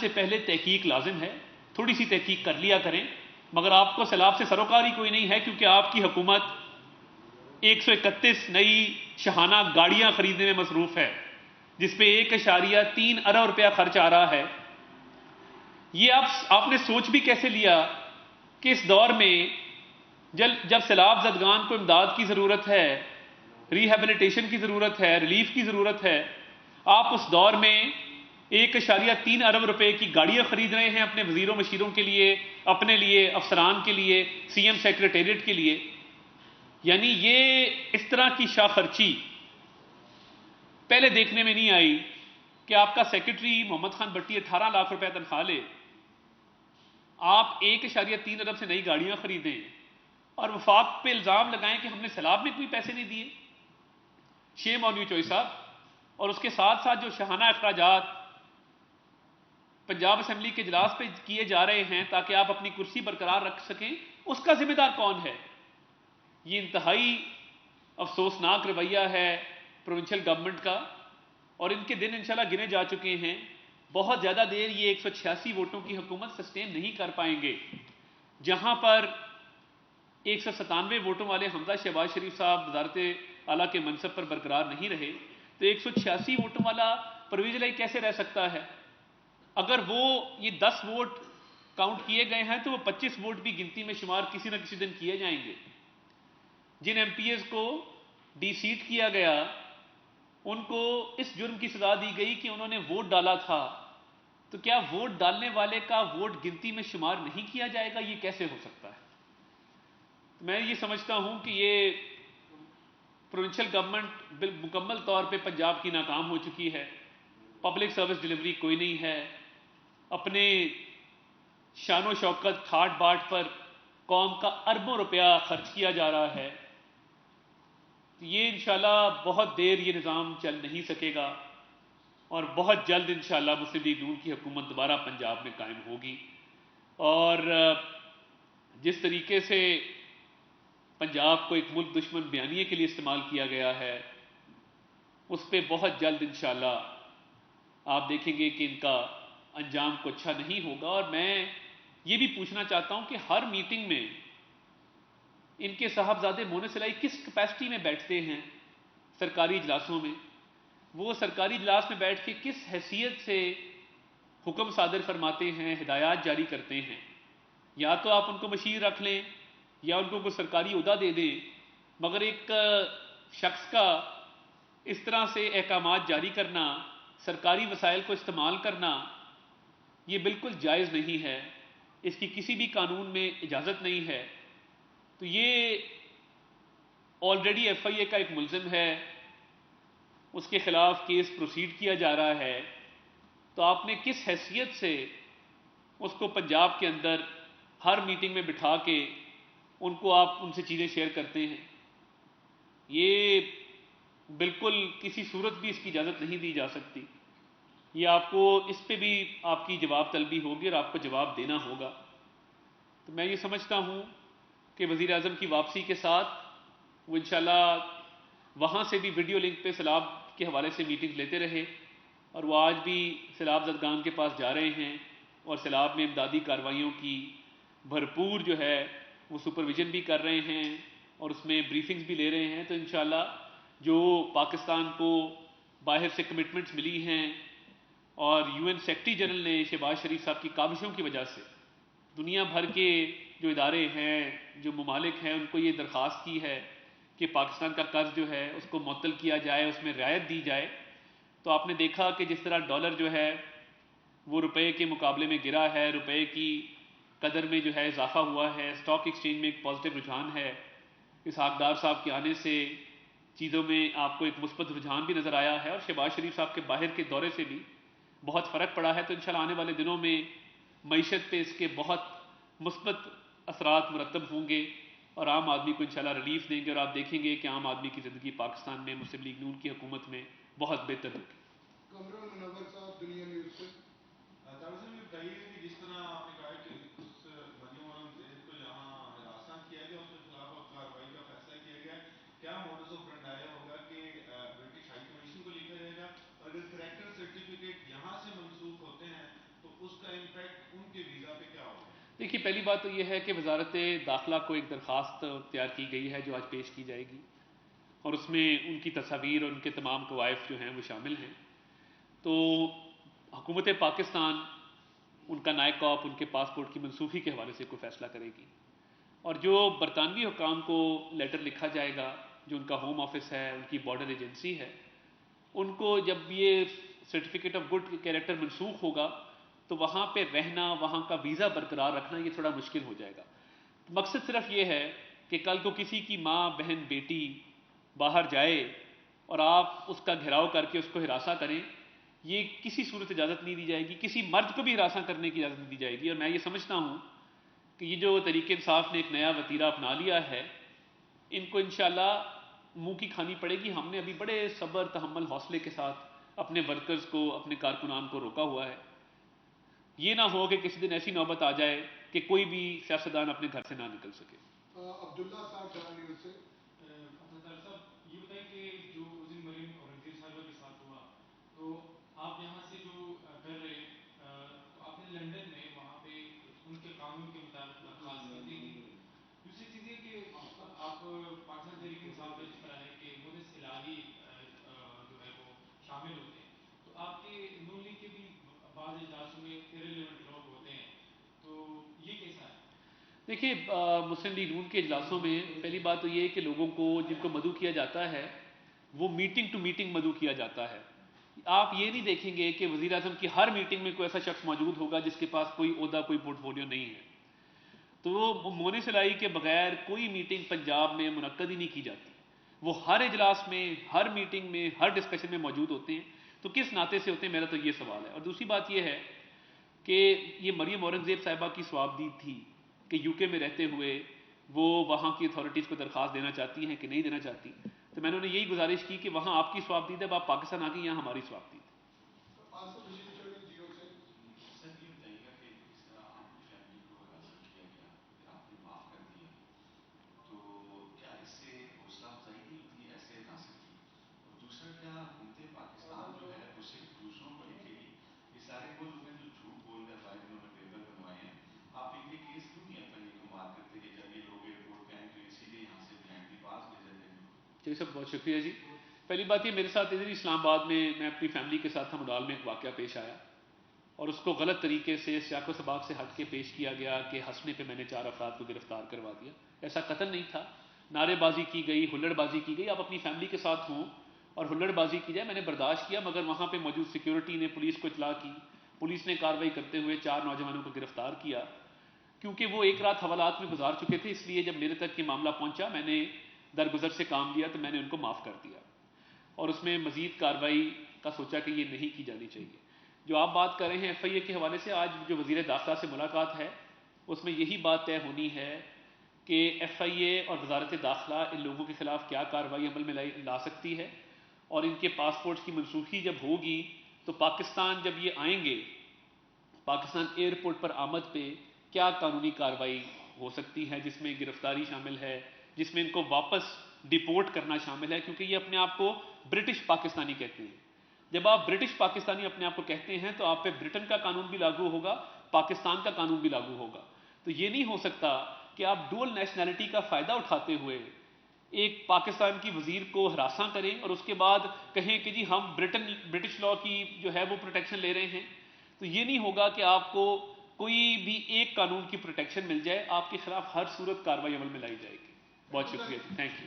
سے پہلے تحقیق لازم ہے، تھوڑی سی تحقیق کر لیا کریں، مگر آپ کو سیلاب سے سروکار ہی کوئی نہیں ہے، کیونکہ آپ کی حکومت 131 نئی شاہانہ گاڑیاں خریدنے میں مصروف ہے، جس پہ 1.3 ارب روپیہ خرچ آ رہا ہے۔ یہ آپ نے سوچ بھی کیسے لیا کہ اس دور میں جب سیلاب زدگان کو امداد کی ضرورت ہے، ریہیبلیٹیشن کی ضرورت ہے، ریلیف کی ضرورت ہے، آپ اس دور میں 1.3 ارب روپے کی گاڑیاں خرید رہے ہیں اپنے وزیروں مشیروں کے لیے، اپنے لیے، افسران کے لیے، سی ایم سیکریٹریٹ کے لیے۔ یعنی یہ اس طرح کی شاہ خرچی پہلے دیکھنے میں نہیں آئی کہ آپ کا سیکرٹری محمد خان بٹی 18 لاکھ روپے تنخواہ لے، آپ 1.3 ارب سے نئی گاڑیاں خریدیں اور وفاق پہ الزام لگائیں کہ ہم نے سیلاب میں کوئی پیسے نہیں دیے۔ شیم آن یو چوئی صاحب۔ اور اس کے ساتھ ساتھ جو شاہانہ اخراجات پنجاب اسمبلی کے اجلاس پہ کیے جا رہے ہیں تاکہ آپ اپنی کرسی برقرار رکھ سکیں، اس کا ذمہ دار کون ہے؟ یہ انتہائی افسوسناک رویہ ہے پروونشل گورنمنٹ کا، اور ان کے دن انشاءاللہ گنے جا چکے ہیں۔ بہت زیادہ دیر یہ 186 ووٹوں کی حکومت سسٹین نہیں کر پائیں گے۔ جہاں پر 197 ووٹوں والے حمزہ شہباز شریف صاحب وزارت اعلیٰ کے منصب پر برقرار نہیں رہے، تو 186 ووٹوں والا پرویز الہی کیسے رہ سکتا ہے؟ اگر وہ یہ 10 ووٹ کاؤنٹ کیے گئے ہیں تو وہ 25 ووٹ بھی گنتی میں شمار کسی نہ کسی دن کیے جائیں گے۔ جن ایم پی ایز کو ڈی سیٹ کیا گیا ان کو اس جرم کی سزا دی گئی کہ انہوں نے ووٹ ڈالا تھا، تو کیا ووٹ ڈالنے والے کا ووٹ گنتی میں شمار نہیں کیا جائے گا؟ یہ کیسے ہو سکتا ہے؟ میں یہ سمجھتا ہوں کہ یہ پروونشل گورنمنٹ مکمل طور پہ پنجاب کی ناکام ہو چکی ہے۔ پبلک سروس ڈلیوری کوئی نہیں ہے، اپنے شان و شوکت ٹھاٹ باٹ پر قوم کا اربوں روپیہ خرچ کیا جا رہا ہے۔ یہ انشاءاللہ بہت دیر یہ نظام چل نہیں سکے گا، اور بہت جلد انشاءاللہ مسلم لیگ نون کی حکومت دوبارہ پنجاب میں قائم ہوگی۔ اور جس طریقے سے پنجاب کو ایک ملک دشمن بیانیے کے لیے استعمال کیا گیا ہے، اس پہ بہت جلد انشاءاللہ آپ دیکھیں گے کہ ان کا انجام کو اچھا نہیں ہوگا۔ اور میں یہ بھی پوچھنا چاہتا ہوں کہ ہر میٹنگ میں ان کے صاحبزادے مونس الہی کس کیپیسٹی میں بیٹھتے ہیں؟ سرکاری اجلاسوں میں وہ سرکاری اجلاس میں بیٹھ کے کس حیثیت سے حکم صادر فرماتے ہیں، ہدایات جاری کرتے ہیں؟ یا تو آپ ان کو مشیر رکھ لیں یا ان کو کوئی سرکاری عہدہ دے دیں، مگر ایک شخص کا اس طرح سے احکامات جاری کرنا، سرکاری وسائل کو استعمال کرنا، یہ بالکل جائز نہیں ہے، اس کی کسی بھی قانون میں اجازت نہیں ہے۔ تو یہ آلریڈی ایف آئی اے کا ایک ملزم ہے، اس کے خلاف کیس پروسیڈ کیا جا رہا ہے، تو آپ نے کس حیثیت سے اس کو پنجاب کے اندر ہر میٹنگ میں بٹھا کے ان کو آپ ان سے چیزیں شیئر کرتے ہیں؟ یہ بالکل کسی صورت بھی اس کی اجازت نہیں دی جا سکتی۔ یہ آپ کو اس پہ بھی آپ کی جواب طلبی ہوگی اور آپ کو جواب دینا ہوگا۔ تو میں یہ سمجھتا ہوں کہ وزیر اعظم کی واپسی کے ساتھ وہ انشاءاللہ وہاں سے بھی ویڈیو لنک پہ سیلاب کے حوالے سے میٹنگ لیتے رہے، اور وہ آج بھی سیلاب زدگان کے پاس جا رہے ہیں اور سیلاب میں امدادی کارروائیوں کی بھرپور جو ہے وہ سپرویژن بھی کر رہے ہیں اور اس میں بریفنگز بھی لے رہے ہیں۔ تو انشاءاللہ جو پاکستان کو باہر سے کمٹمنٹس ملی ہیں، اور یو این سیکرٹری جنرل نے شہباز شریف صاحب کی کاوشوں کی وجہ سے دنیا بھر کے جو ادارے ہیں، جو ممالک ہیں، ان کو یہ درخواست کی ہے کہ پاکستان کا قرض جو ہے اس کو معطل کیا جائے، اس میں رعایت دی جائے۔ تو آپ نے دیکھا کہ جس طرح ڈالر جو ہے وہ روپے کے مقابلے میں گرا ہے، روپے کی قدر میں جو ہے اضافہ ہوا ہے، اسٹاک ایکسچینج میں ایک پازیٹیو رجحان ہے۔ اسحاق ڈار صاحب کے آنے سے چیزوں میں آپ کو ایک مثبت رجحان بھی نظر آیا ہے، اور شہباز شریف صاحب کے باہر کے دورے سے بھی بہت فرق پڑا ہے۔ تو انشاءاللہ آنے والے دنوں میں معیشت پہ اس کے بہت مثبت اثرات مرتب ہوں گے، اور عام آدمی کو انشاءاللہ ریلیف دیں گے، اور آپ دیکھیں گے کہ عام آدمی کی زندگی پاکستان میں مسلم لیگ نون کی حکومت میں بہت بہتر ہوگی۔ کمران منور صاحب دنیا نیوز سے صاحب یہ بتائیے کہ جس طرح آپ نے کہا کہ اس بنی مولم زید کو جہاں ہراساں کیا گیا، اس کے خلاف اب کارروائی کا فیصلہ کیا گیا، کیا موڈس آپرینڈی ہوگا کہ برٹش ہائی کمیشن کو لکھا جائے گا، اور اگر کریکٹر سرٹیفکیٹ یہاں سے منسوخ ہوتے ہیں تو اس ان کے ویزا پہ کیا ہوگا؟ دیکھیے پہلی بات تو یہ ہے کہ وزارت داخلہ کو ایک درخواست تیار کی گئی ہے جو آج پیش کی جائے گی، اور اس میں ان کی تصاویر اور ان کے تمام کوائف جو ہیں وہ شامل ہیں۔ تو حکومت پاکستان ان کا نائب کاپ ان کے پاسپورٹ کی منسوخی کے حوالے سے کوئی فیصلہ کرے گی، اور جو برطانوی حکام کو لیٹر لکھا جائے گا، جو ان کا ہوم آفس ہے، ان کی بارڈر ایجنسی ہے، ان کو جب یہ سرٹیفکیٹ آف گڈ کیریکٹر منسوخ ہوگا تو وہاں پہ رہنا، وہاں کا ویزا برقرار رکھنا یہ تھوڑا مشکل ہو جائے گا۔ مقصد صرف یہ ہے کہ کل کو کسی کی ماں، بہن، بیٹی باہر جائے اور آپ اس کا گھیراؤ کر کے اس کو ہراساں کریں، یہ کسی صورت اجازت نہیں دی جائے گی، کسی مرد کو بھی ہراساں کرنے کی اجازت نہیں دی جائے گی۔ اور میں یہ سمجھتا ہوں کہ یہ جو تحریک انصاف نے ایک نیا وتیرہ اپنا لیا ہے، ان کو انشاءاللہ منہ کی کھانی پڑے گی۔ ہم نے ابھی بڑے صبر، تحمل، حوصلے کے ساتھ اپنے ورکرز کو، اپنے کارکنان کو روکا ہوا ہے۔ یہ نہ ہو کہ کسی دن ایسی نوبت آ جائے کہ کوئی بھی سیاستدان اپنے گھر سے نہ نکل سکے۔ عبداللہ صاحب ڈھائی نیوز سے افضل صاحب یہ بتائیں کہ جو اس دن مریم اورنگزیب صاحبہ کے ساتھ ہوا، تو آپ یہاں سے جو کر رہے تو آپ نے لنڈن میں وہاں پہ ان کے قانون کے مطابق درخواست کی تھی۔ دوسری چیز یہ کہ آپ پاکستان تحریک انصاف کا جس طرح ہے کہ مونس الہی جو ہے وہ شامل ہوتے ہیں، تو آپ کے نون لیگ کے بھی بعض اجلاسوں میں irrelevant لوگ ہوتے ہیں، تو یہ کیسا ہے؟ دیکھیے مسلم لیگ نون کے اجلاسوں میں پہلی بات تو یہ ہے کہ لوگوں کو جن کو مدعو کیا جاتا ہے وہ میٹنگ ٹو میٹنگ مدعو کیا جاتا ہے۔ آپ یہ نہیں دیکھیں گے کہ وزیر اعظم کی ہر میٹنگ میں کوئی ایسا شخص موجود ہوگا جس کے پاس کوئی عہدہ، کوئی پورٹ فولیو نہیں ہے۔ تو مونس الہی کے بغیر کوئی میٹنگ پنجاب میں منعقد ہی نہیں کی جاتی، وہ ہر اجلاس میں، ہر میٹنگ میں، ہر ڈسکشن میں موجود ہوتے ہیں۔ تو کس ناطے سے ہوتے ہیں، میرا تو یہ سوال ہے۔ اور دوسری بات یہ ہے کہ یہ مریم اورنگزیب صاحبہ کی صوابدید تھی کہ یو کے میں رہتے ہوئے وہ وہاں کی اتھارٹیز کو درخواست دینا چاہتی ہیں کہ نہیں دینا چاہتی، تو میں نے انہیں یہی گزارش کی کہ وہاں آپ کی صوابدید ہے، اب آپ پاکستان آ گئی، یہاں ہماری صوابدید ہے۔ آصف رشید چودھری جیو سے سر یہ بتائیے گا کہ جس طرح آپ کی فیملی کو ہراساں کیا گیا، پھر آپ نے معاف کر دیا، تو کیا اس سے حوصلہ افزائی نہیں ہوتی ہے ایسے عناصر کی؟ اور دوسرا، کیا حکومت پاکستان جو ہے وہ صرف دوسروں کو لکھے گی؟ یہ سارے وہ لوگ ہیں جو جھوٹ بول کر باہر انہوں نے پیپر بنوائے ہیں، آپ ان کے کیس کیوں نہیں ایف آئی اے کو مارک کرتے کہ جب یہ لوگ ایئرپورٹ پہ آئیں تو اسی لیے یہاں سے بلائنڈلی پاس بھیجا جائے گا؟ جی سر، بہت شکریہ جی۔ پہلی بات یہ، میرے ساتھ ادھر اسلام آباد میں اپنی فیملی کے ساتھ تھا، مڈال میں ایک واقعہ پیش آیا اور اس کو غلط طریقے سے سیاق و سباق سے ہٹ کے پیش کیا گیا کہ ہنسنے پہ میں نے 4 افراد کو گرفتار کروا دیا۔ ایسا قتل نہیں تھا، نعرے بازی کی گئی، ہلڑ بازی کی گئی۔ آپ اپنی فیملی کے ساتھ ہوں اور ہلڑ بازی کی جائے، میں نے برداشت کیا، مگر وہاں پہ موجود سیکیورٹی نے پولیس کو اطلاع کی، پولیس نے کارروائی کرتے ہوئے 4 نوجوانوں کو گرفتار کیا۔ کیونکہ وہ ایک رات حوالات میں گزار چکے تھے، اس لیے جب میرے تک یہ معاملہ پہنچا میں نے درگزر سے کام لیا تو میں نے ان کو معاف کر دیا، اور اس میں مزید کارروائی کا سوچا کہ یہ نہیں کی جانی چاہیے۔ جو آپ بات کر رہے ہیں ایف آئی اے کے حوالے سے، آج جو وزیر داخلہ سے ملاقات ہے اس میں یہی بات طے ہونی ہے کہ ایف آئی اے اور وزارت داخلہ ان لوگوں کے خلاف کیا کارروائی عمل میں لا سکتی ہے، اور ان کے پاسپورٹس کی منسوخی جب ہوگی تو پاکستان جب یہ آئیں گے، پاکستان ایئرپورٹ پر آمد پہ کیا قانونی کارروائی ہو سکتی ہے، جس میں گرفتاری شامل ہے، جس میں ان کو واپس ڈیپورٹ کرنا شامل ہے، کیونکہ یہ اپنے آپ کو برٹش پاکستانی کہتے ہیں۔ جب آپ برٹش پاکستانی اپنے آپ کو کہتے ہیں تو آپ پہ برٹن کا قانون بھی لاگو ہوگا، پاکستان کا قانون بھی لاگو ہوگا۔ تو یہ نہیں ہو سکتا کہ آپ ڈول نیشنلٹی کا فائدہ اٹھاتے ہوئے ایک پاکستان کی وزیر کو ہراساں کریں اور اس کے بعد کہیں کہ جی ہم برٹش لاء کی جو ہے وہ پروٹیکشن لے رہے ہیں۔ تو یہ نہیں ہوگا کہ آپ کو کوئی بھی ایک قانون کی پروٹیکشن مل جائے، آپ کے خلاف ہر صورت کارروائی عمل میں لائی جائے گی۔ بہت شکریہ، تھینک یو۔